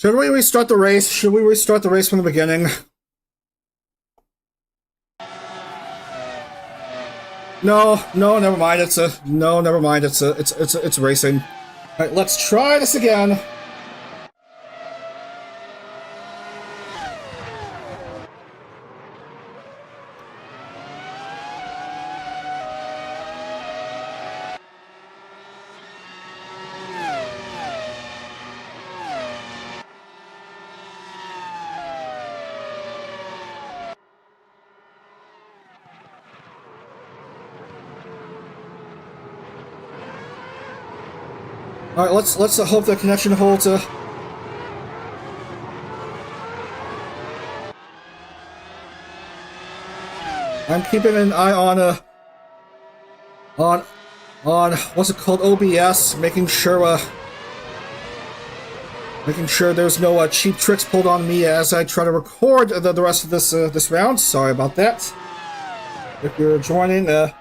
Should we restart the race? Should we restart the race from the beginning? No, never mind. Never mind. It's racing. All right, let's try this again. All right, let's hope the connection holds. I'm keeping an eye on what's it called, OBS, making sure there's no cheap tricks pulled on me as I try to record the rest of this round. Sorry about that. If you're joining, we're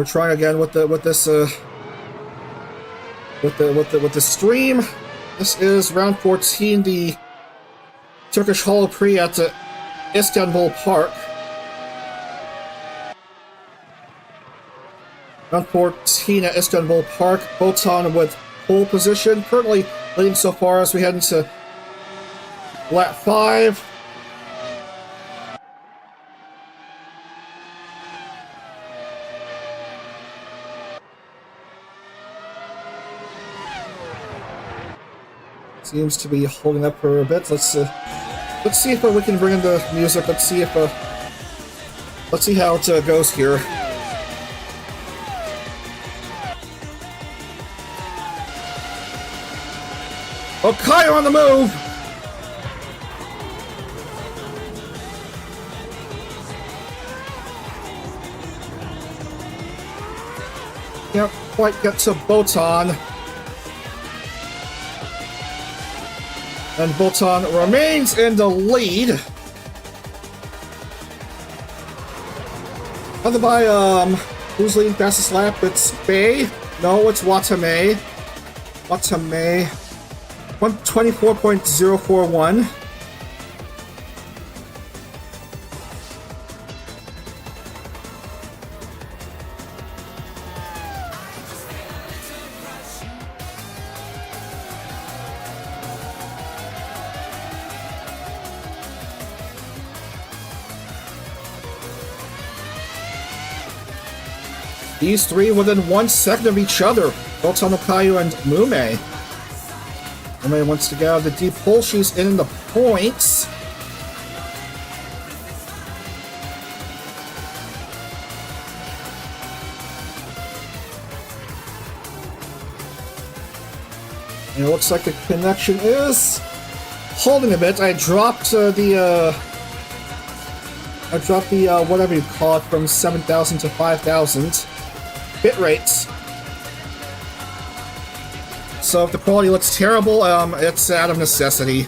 trying again with the stream. This is round 14, the Turkish Holo Prix at Istanbul Park. Round 14 at Istanbul Park. Botan with pole position, currently leading so far as we head into lap 5. Seems to be holding up for a bit. Let's see if we can bring in the music. Let's see how it goes here. Okay, on the move. Can't quite get to Botan. And Botan remains in the lead. Followed by, who's leading fastest lap? It's Bay. No, it's Watame. 124.041. These three within 1 second of each other. Botan, Okayu, and Mume. Mume wants to get out of the deep hole. She's in the points. And it looks like the connection is holding a bit. I dropped the whatever you call it from 7,000 to 5,000 bit rates. So if the quality looks terrible, it's out of necessity.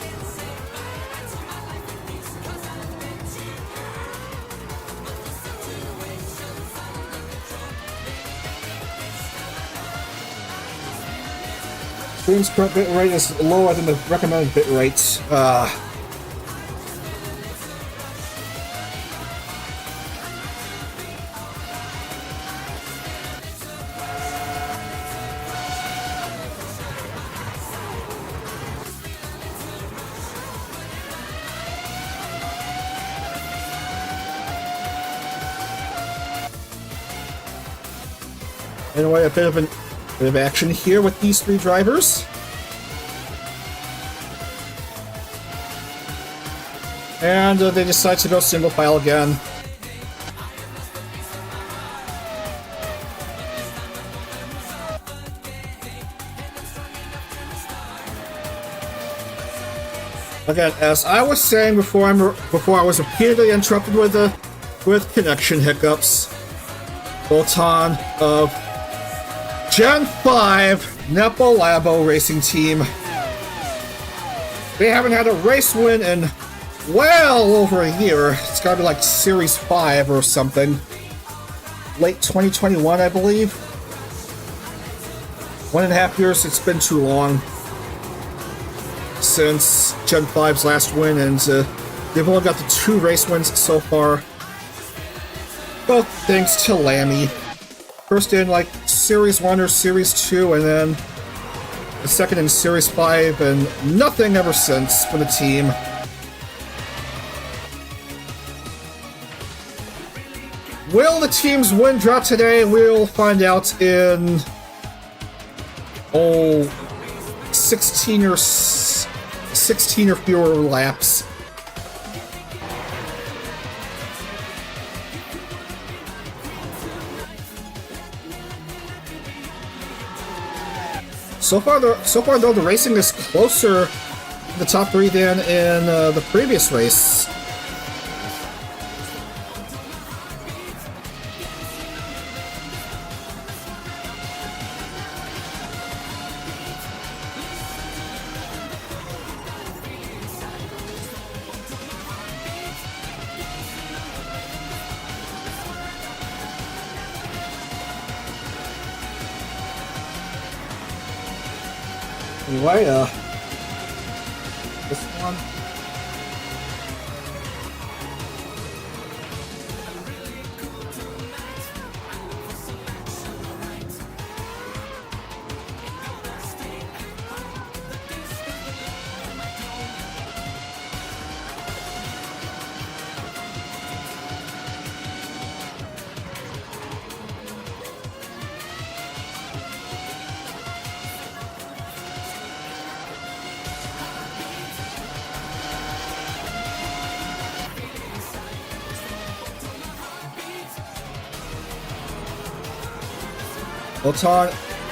Stream's current bit rate is lower than the recommended bit rates. Anyway, a bit of action here with these three drivers. And they decide to go single file again. Again, as I was saying before, I was repeatedly interrupted with connection hiccups. Botan of Gen 5 Nepo Labo Racing Team. They haven't had a race win in well over a year. It's gotta be like Series 5 or something. Late 2021, I believe. 1.5 years, it's been too long. since Gen 5's last win, and they've only got the 2 race wins so far. Both thanks to Lammy. First in like Series 1 or Series 2, and then the second in Series 5, and nothing ever since for the team. Will the team's win drop today? We'll find out in 16 or fewer laps. So far though, the racing is closer to the top 3 than in the previous race. Anyway, this one.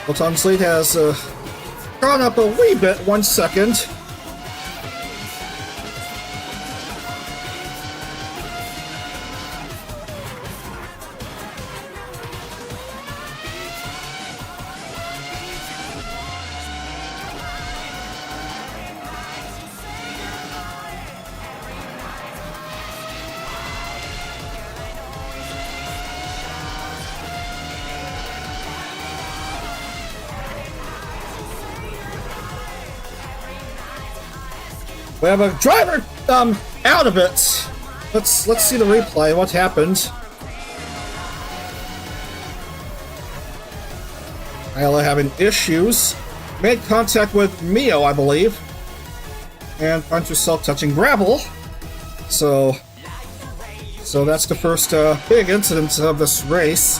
Botan's lead has gone up a wee bit, 1 second. We have a driver out of it. Let's see the replay. What happened? Ayla having issues. Made contact with Mio, I believe, and finds herself touching gravel. So that's the first big incident of this race.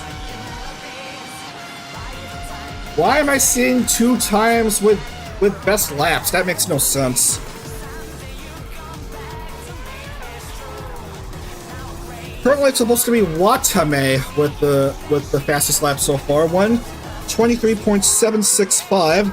Why am I seeing 2 times with best laps? That makes no sense. Currently, it's supposed to be Watame with the fastest lap so far. 1:23.765.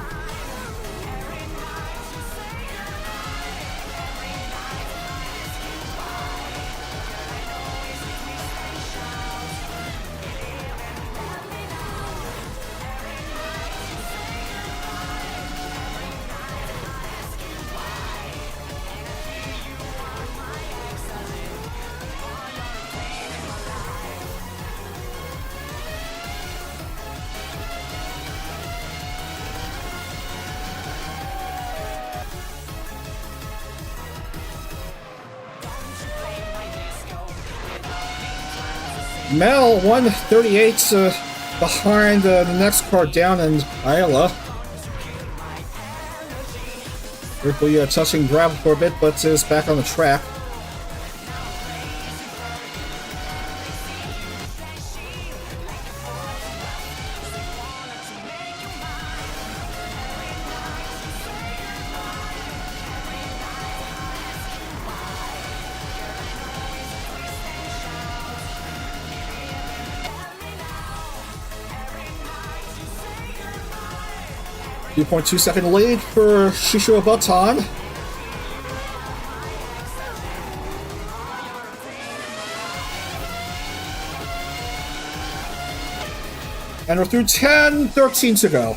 Mel 138 behind the next car down, and Ayla briefly touching gravel for a bit, but is back on the track. .2-second lead for Shisho Batan. And we're through 10:13 to go.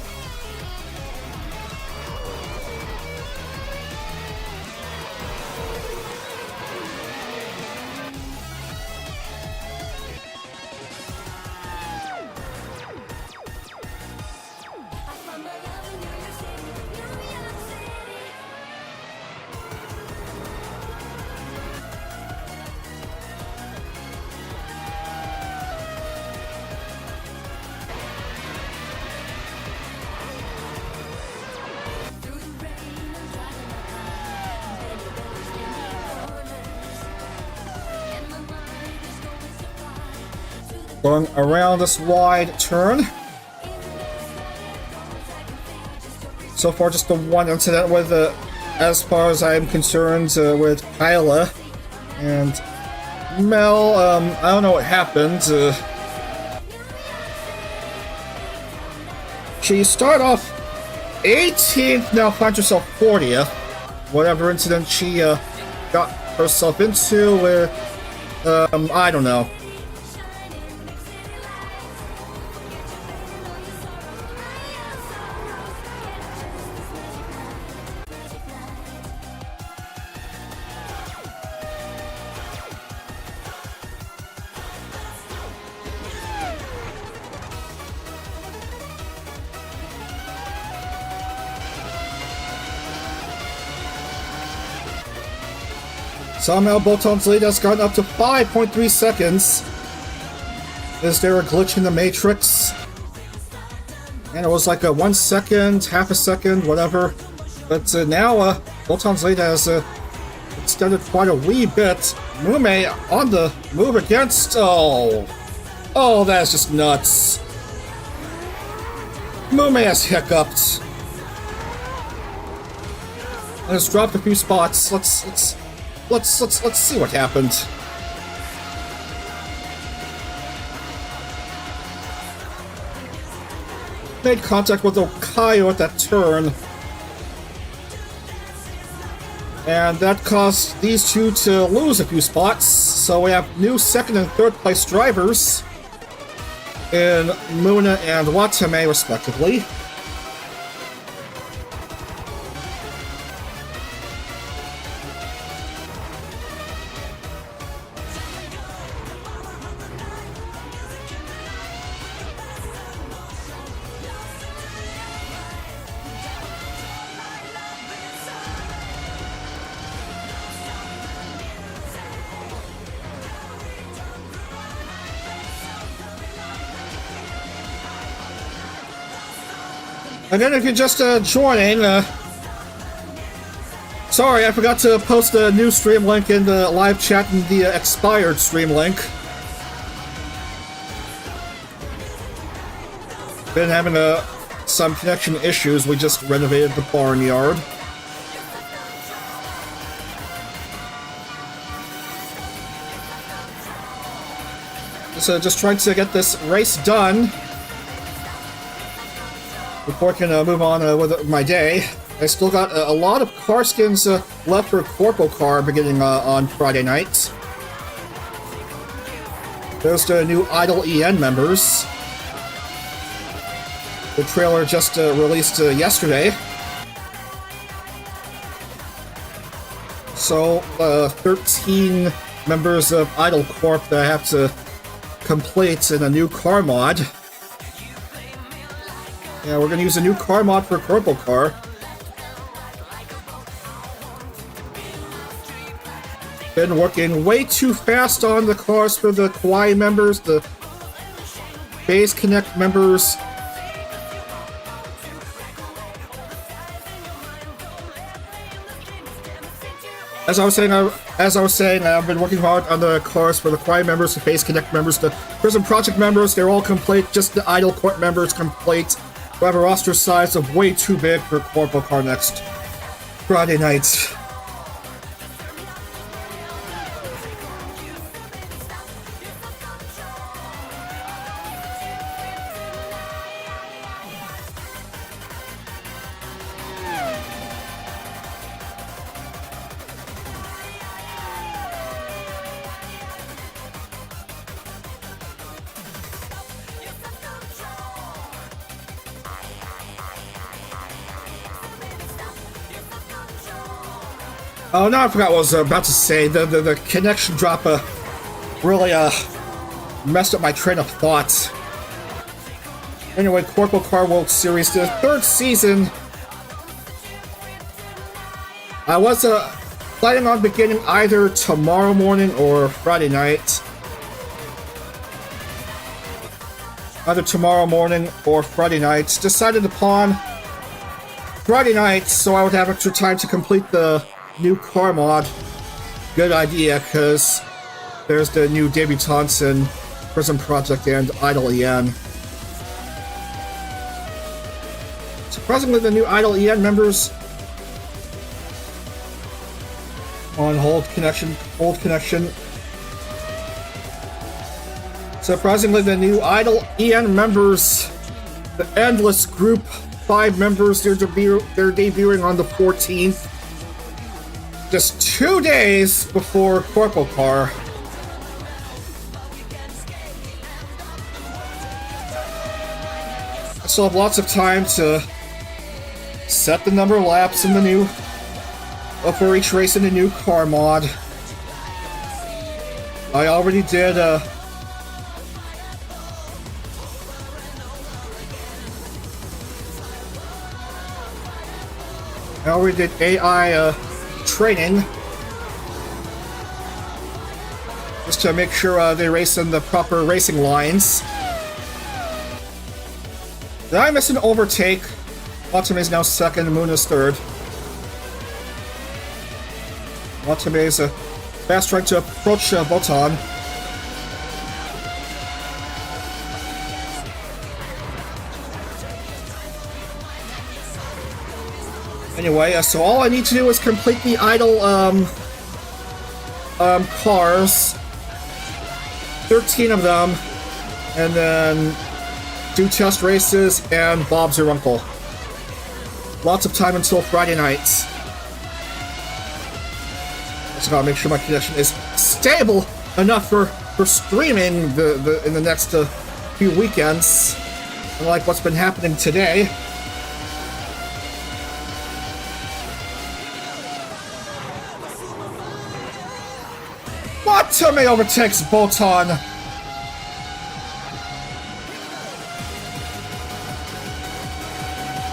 Going around this wide turn. So far, just the one incident with, as far as I'm concerned, with Kyla. And Mel, I don't know what happened. She started off 18th, now finds herself 40th. Whatever incident she got herself into with, I don't know. Somehow Botan's lead has gotten up to 5.3 seconds. Is there a glitch in the matrix? And it was like a 1 second, half a second, whatever. But now Botan's lead has extended quite a wee bit. Mume on the move against... Oh, that's just nuts. Mume has hiccuped. And has dropped a few spots. Let's see what happened. Made contact with Okayo at that turn. And that caused these two to lose a few spots. So we have new second and third place drivers in Muna and Watame, respectively. And then if you're just joining, sorry, I forgot to post a new stream link in the live chat and the expired stream link. Been having some connection issues. We just renovated the barnyard. So just trying to get this race done before I can move on with my day. I still got a lot of car skins left for Corpo Car beginning on Friday night. There's the new Idol EN members. The trailer just released yesterday. So, 13 members of Idol Corp that I have to complete in a new car mod. Yeah, we're gonna use a new car mod for Corpo Car. Been working way too fast on the cars for the Kawaii members, the Base Connect members. As I was saying, I've been working hard on the cars for the Kawaii members, the Base Connect members, the Prism Project members. They're all complete. Just the Idol Corp members complete. We have a roster size of way too big for Corpo Car next Friday night. Oh, now I forgot what I was about to say. The connection drop really messed up my train of thought. Anyway, Corpo Car World Series, the third season. I was planning on beginning either tomorrow morning or Friday night. Either tomorrow morning or Friday night. Decided upon Friday night so I would have extra time to complete the new car mod. Good idea, because there's the new debutantes in Prism Project and Idle EN. Surprisingly, the new Idle EN members on hold connection. Surprisingly, the new Idle EN members, the Endless Group 5 members, they're debuting on the 14th. Just 2 days before Corpo Car. I still have lots of time to set the number of laps in the new for each race in the new car mod. I already did I already did AI training just to make sure they race in the proper racing lines. Did I miss an overtake? Watame is now second, Moon is third. Watame is fast trying to approach Botan. Anyway, so all I need to do is complete the idle cars, 13 of them, and then do test races and Bob's Your Uncle. Lots of time until Friday nights. Also gotta make sure my connection is stable enough for streaming in the next few weekends, unlike what's been happening today. Watame overtakes Botan.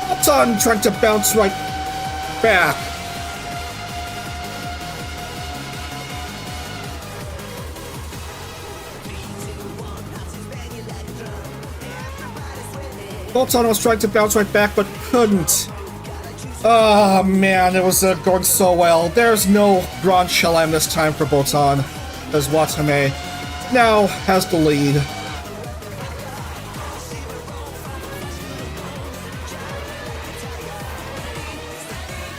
Botan trying to bounce right back. Botan was trying to bounce right back, but couldn't. Oh man, it was going so well. There's no Grand Chelem this time for Botan, as Watame now has the lead.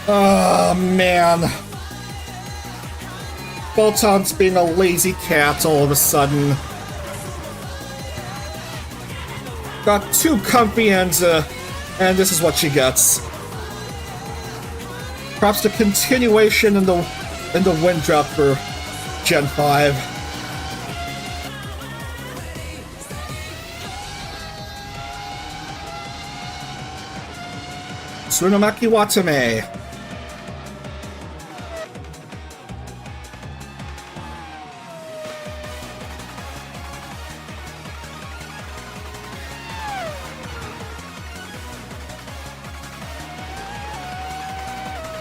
Oh man. Botan's being a lazy cat all of a sudden. Got too comfy and this is what she gets. Perhaps the continuation in the wind drop for Gen 5. Tsunomaki Watame.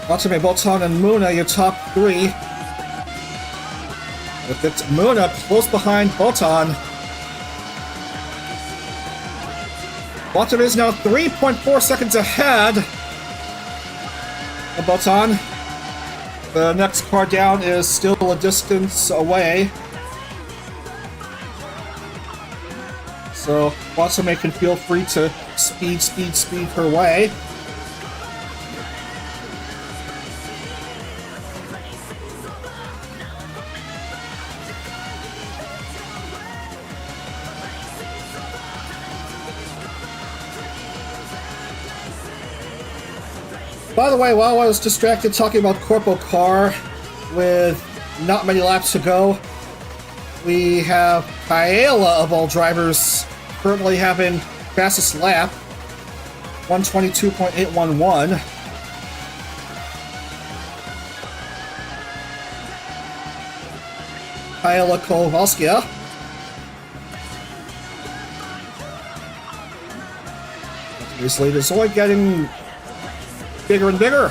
Watame, Botan, and Muna, your top three. With it, Muna close behind Botan. Watame is now 3.4 seconds ahead of Botan. The next car down is still a distance away. So Watame can feel free to speed her way. By the way, while I was distracted talking about Corpo Car with not many laps to go, we have Paella of all drivers currently having fastest lap, 122.811. Paella Kowalska. This lead is only getting bigger and bigger.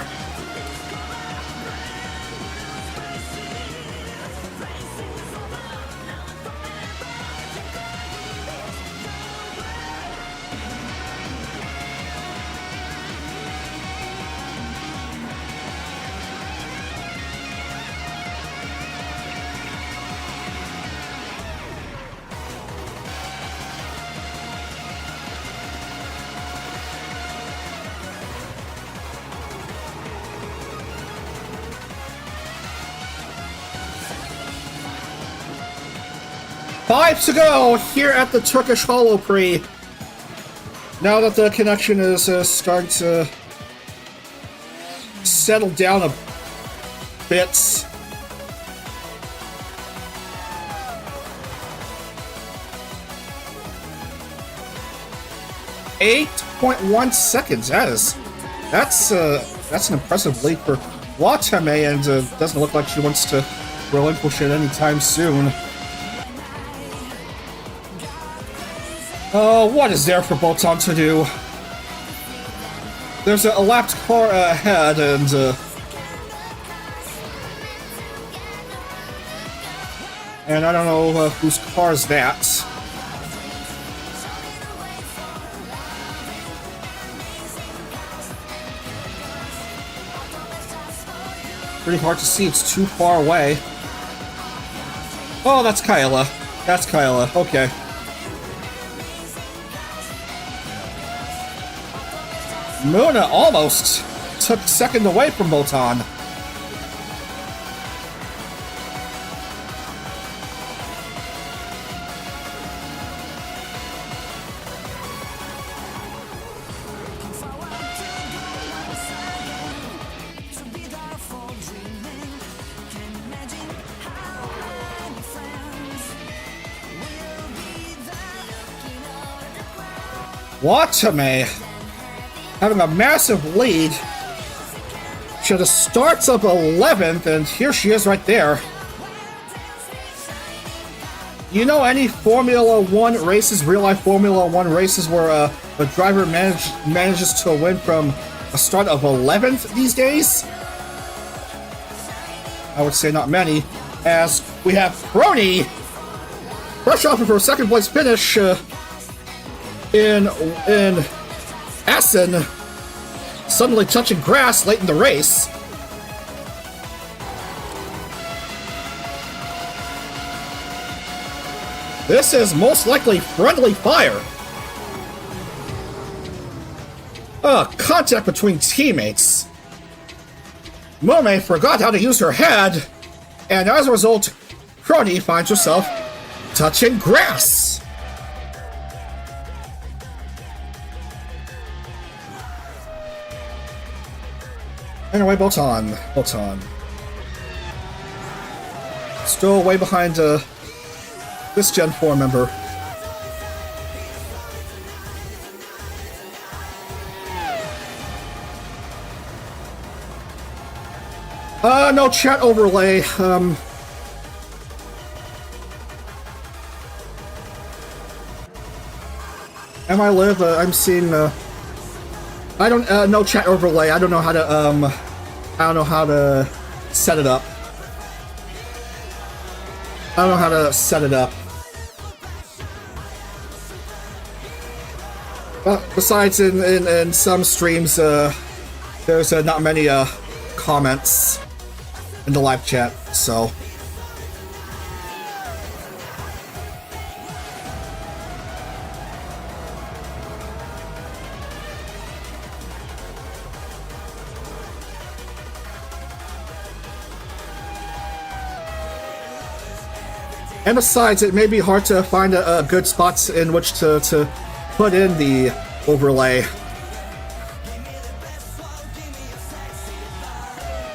5 to go here at the Turkish Holo Prix. Now that the connection is starting to settle down a bit. 8.1 seconds. That's an impressive lead for Watame, and doesn't look like she wants to relinquish it anytime soon. What is there for Botan to do? There's a lapped car ahead, and I don't know whose car is that. Pretty hard to see, it's too far away. Oh, that's Kyla. That's Kyla, okay. Muna almost took second away from Botan. Watame having a massive lead. She just starts up 11th, and here she is right there. You know any Formula 1 races, real-life Formula 1 races, where a driver manages to win from a start of 11th these days? I would say not many, as we have Reine fresh off of her second place finish in Assen, suddenly touching grass late in the race. This is most likely friendly fire. Contact between teammates. Mome forgot how to use her head, and as a result, Reine finds herself touching grass. Anyway, Botan. Still way behind this Gen 4 member. No chat overlay. Am I live? I'm seeing I don't no chat overlay. I don't know how to set it up. Besides, in some streams, there's not many comments in the live chat, so. And besides, it may be hard to find a good spots in which to put in the overlay.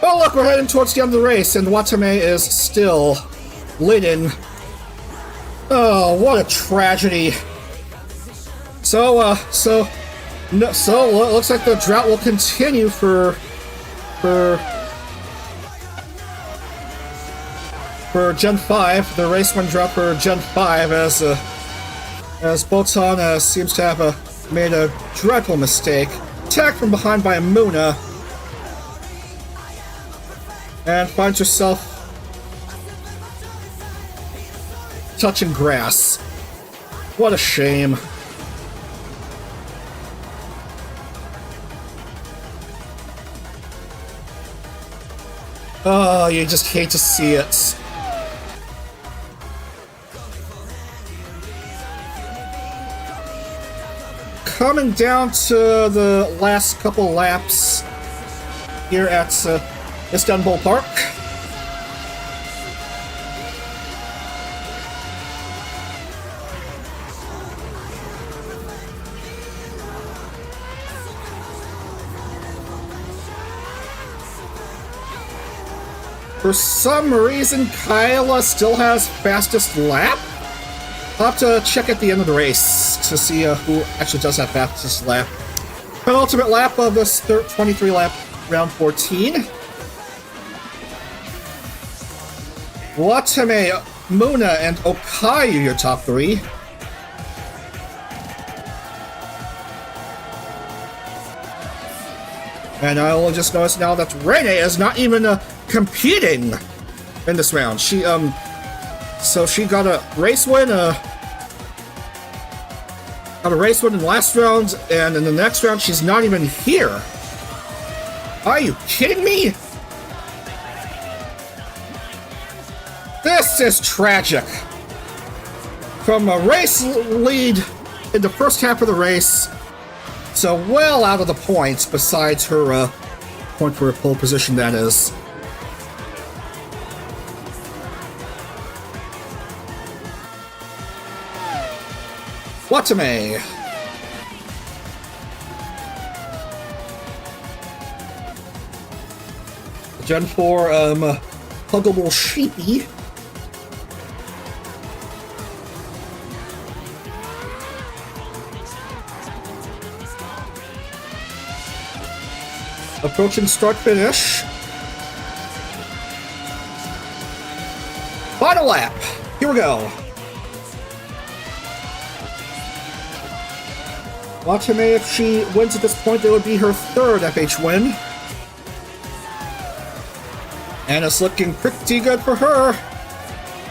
Oh look, we're heading towards the end of the race, and Watame is still leading. Oh, what a tragedy! So looks like the drought will continue for Gen 5, the race one drop for Gen 5, as Botan seems to have made a dreadful mistake. Attacked from behind by Muna, and finds herself touching grass. What a shame. Oh, you just hate to see it. Coming down to the last couple laps here at Istanbul Park. For some reason, Kyla still has fastest lap. I'll have to check at the end of the race to see who actually does have fastest lap. Penultimate lap of this 23 lap round 14. Watame, Muna, and Okayu, your top three. And I will just notice now that Reine is not even competing in this round. So she got a race win, in the last round, and in the next round she's not even here. Are you kidding me? This is tragic. From a race lead in the first half of the race, so well out of the points, besides her point for a pole position, that is. Watame. Gen 4, Huggable Sheepy. Approaching start-finish. Final lap. Here we go. Watame, if she wins at this point, it would be her third FH win. And it's looking pretty good for her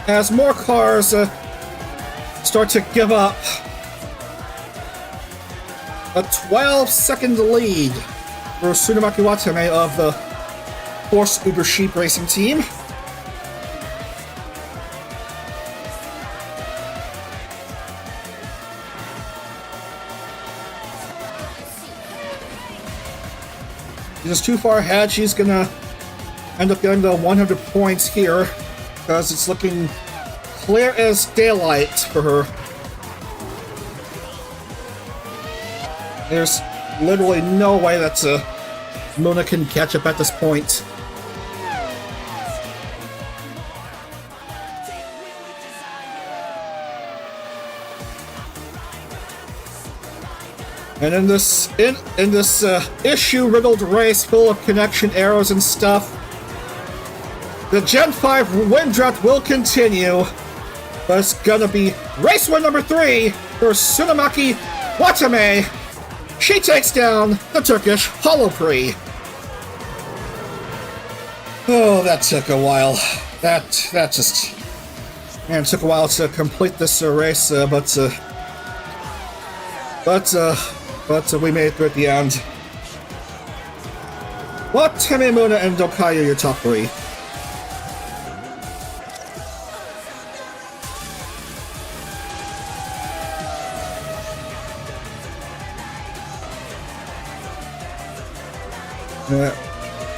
as more cars start to give up. A 12-second lead for Tsunamaki Watame of the Horse Uber Sheep Racing Team. She's too far ahead. She's gonna end up getting the 100 points here because it's looking clear as daylight for her. There's literally no way that Mona can catch up at this point. And in this issue-riddled race full of connection errors and stuff, the Gen 5 win drought will continue, but it's gonna be race win number 3 for Tsunamaki Watame. She takes down the Turkish Holo Prix. Oh, that took a while. That just... Man, it took a while to complete this race, but we made it through at the end. Watame, Muna, and Okayu, your top three.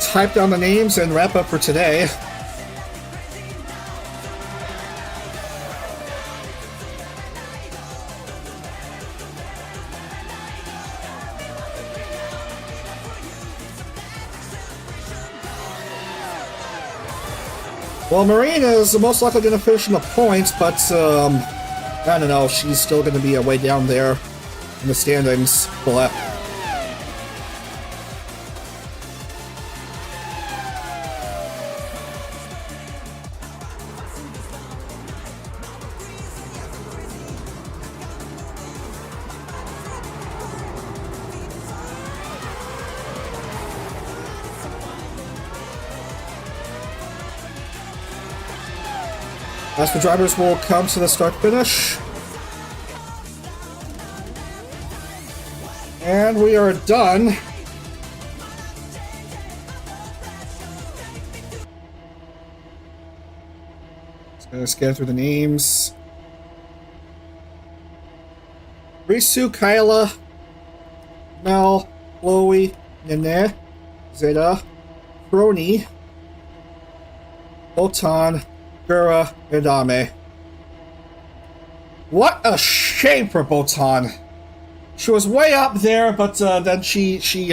Type down the names and wrap up for today. Well, Reine is most likely going to finish in the points, but I don't know, she's still going to be way down there in the standings. But as the drivers will come to the start-finish. And we are done. Just gonna scan through the names. Risu, Kyla, Mel, Chloe, Nene, Zeta, Crony, Botan, Gura, and Ame. What a shame for Botan. She was way up there, but then she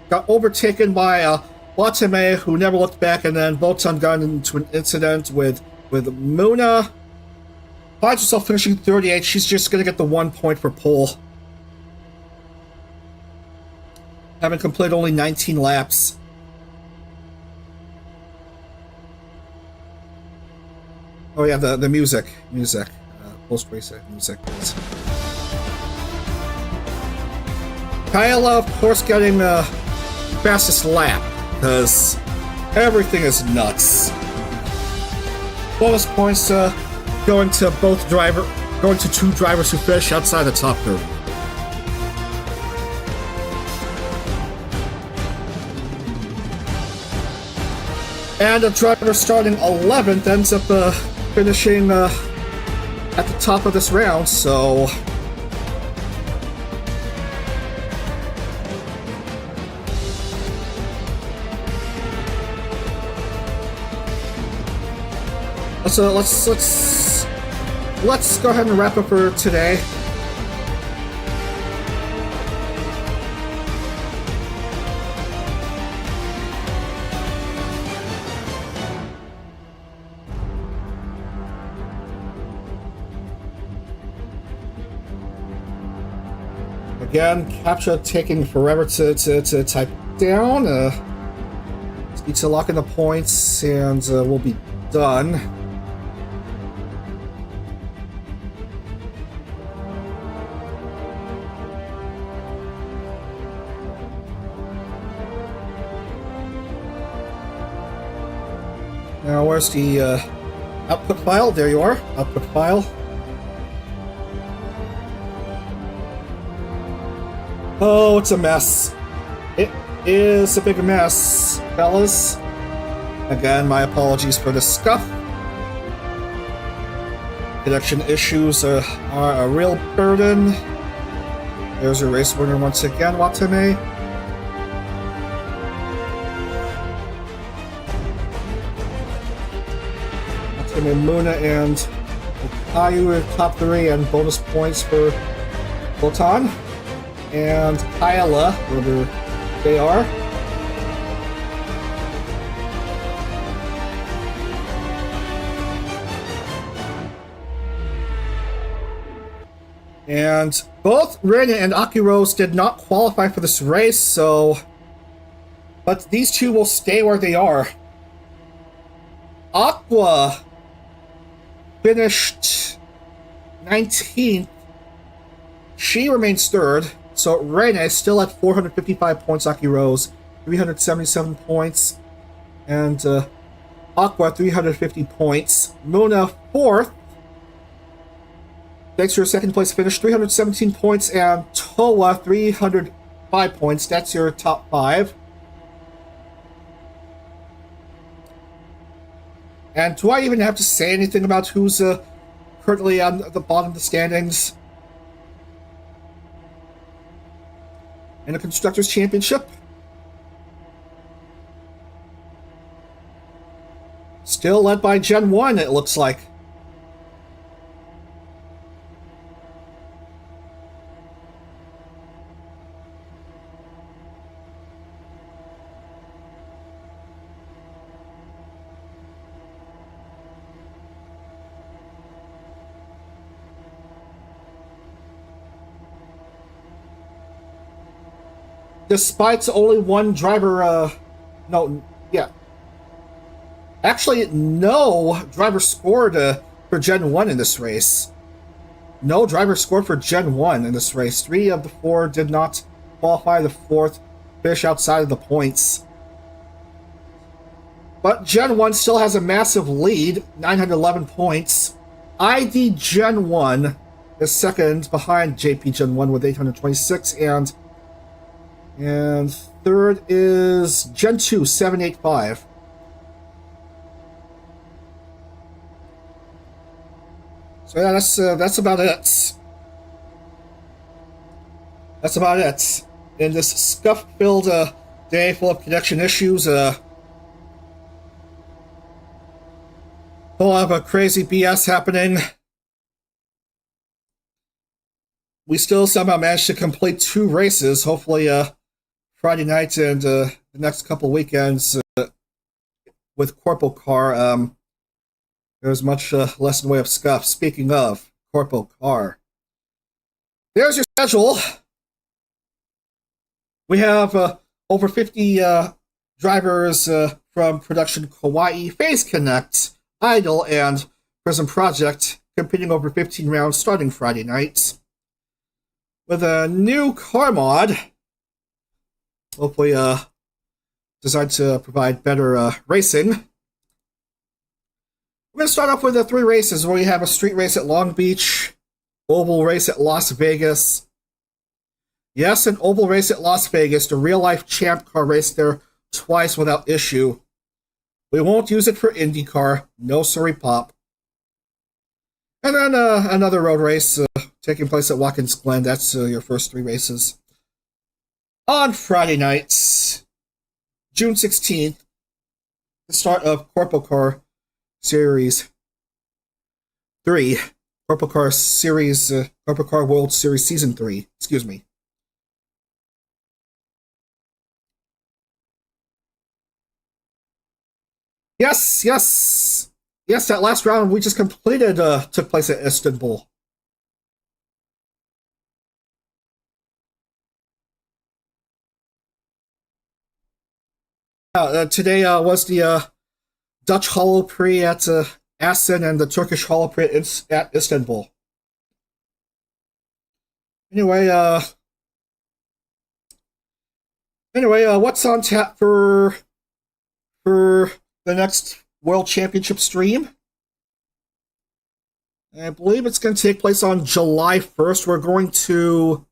got overtaken by Watame, who never looked back, and then Botan got into an incident with Muna. Finds herself finishing 38. She's just going to get the 1 point for pole. Having completed only 19 laps. Oh yeah, the music. Post-race music. Kyla, of course, getting the fastest lap, because everything is nuts. Bonus points going to two drivers who finish outside the top 30. And a driver starting 11th ends up finishing at the top of this round, so... Let's go ahead and wrap up for today. Again, CAPTCHA taking forever to type down. Just need to lock in the points, and we'll be done. Now, where's the output file? There you are, output file. Oh, it's a mess. It is a big mess, fellas. Again, my apologies for the scuff. Connection issues are a real burden. There's your race winner once again, Watame. Muna and Caillou in top 3, and bonus points for Botan and Kyla, wherever they are. And both Reine and Akiros did not qualify for this race, but these two will stay where they are. Aqua finished 19th. She remains third. So Reine is still at 455 points. Akiros 377 points. And Aqua 350 points. Muna fourth. Thanks to your second place finish, 317 points. And Toa 305 points. That's your top 5. And do I even have to say anything about who's currently on the bottom of the standings in the Constructors Championship? Still led by Gen 1, it looks like. Despite only one driver, Actually, no driver scored for Gen 1 in this race. No driver scored for Gen 1 in this race. 3 of the 4 did not qualify. The 4th finished outside of the points. But Gen 1 still has a massive lead, 911 points. ID Gen 1 is second behind JP Gen 1 with 826, and third is Gen 2, 785. So yeah, that's about it. That's about it. In this scuff-filled day full of connection issues, full of a crazy BS happening, we still somehow managed to complete 2 races. Hopefully, Friday night and the next couple weekends with Corporal Car. There's much less in the way of scuff. Speaking of Corporal Car, there's your schedule. We have over 50 drivers from Production Kauai, Phase Connect, Idol, and Prism Project competing over 15 rounds starting Friday night. With a new car mod, hopefully designed to provide better racing. We're going to start off with the 3 races where we have a street race at Long Beach, oval race at Las Vegas. Yes, an oval race at Las Vegas. The real-life champ car raced there twice without issue. We won't use it for IndieCar. No sorry pop. And then another road race taking place at Watkins Glen. That's your first 3 races. On Friday nights, June 16th, the start of Corporal Car Series 3. Corporal Car Series, Corporal Car World Series Season 3. Excuse me. Yes, that last round we just completed took place at Istanbul. Today was the Dutch Holo Prix at Assen and the Turkish Holo Prix at Istanbul. Anyway, what's on tap for the next World Championship stream? I believe it's going to take place on July 1st. We're going to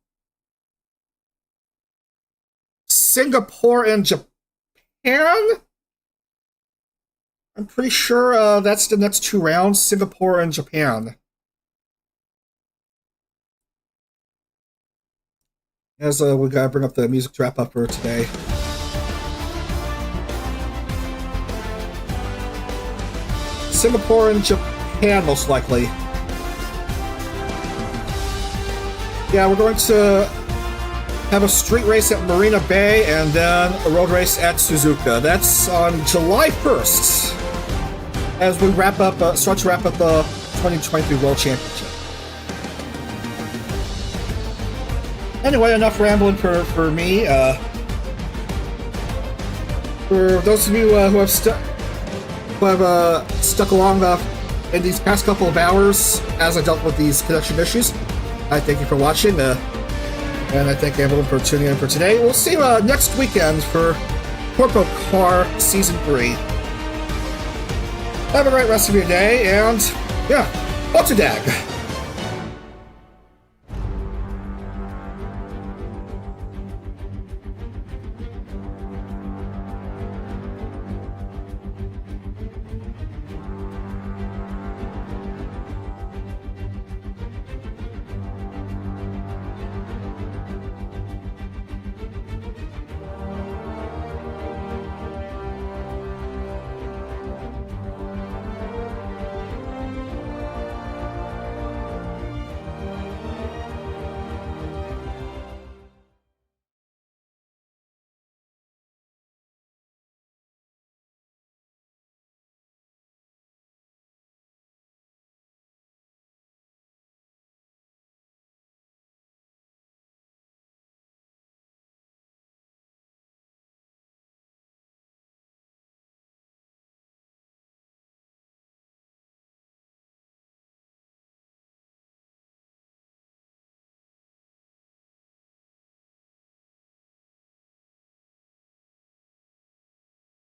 Singapore and Japan. I'm pretty sure that's the next 2 rounds, Singapore and Japan. As we gotta bring up the music to wrap up for today. Singapore and Japan, most likely. Yeah, we're going to have a street race at Marina Bay and then a road race at Suzuka. That's on July 1st as we start to wrap up the 2023 World Championship. Anyway, enough rambling for me. For those of you who have stuck along in these past couple of hours as I dealt with these connection issues, I thank you for watching, and I thank everyone for tuning in for today. We'll see you next weekend for Corporal Car Season 3. Have a great rest of your day, and yeah, Otterdag!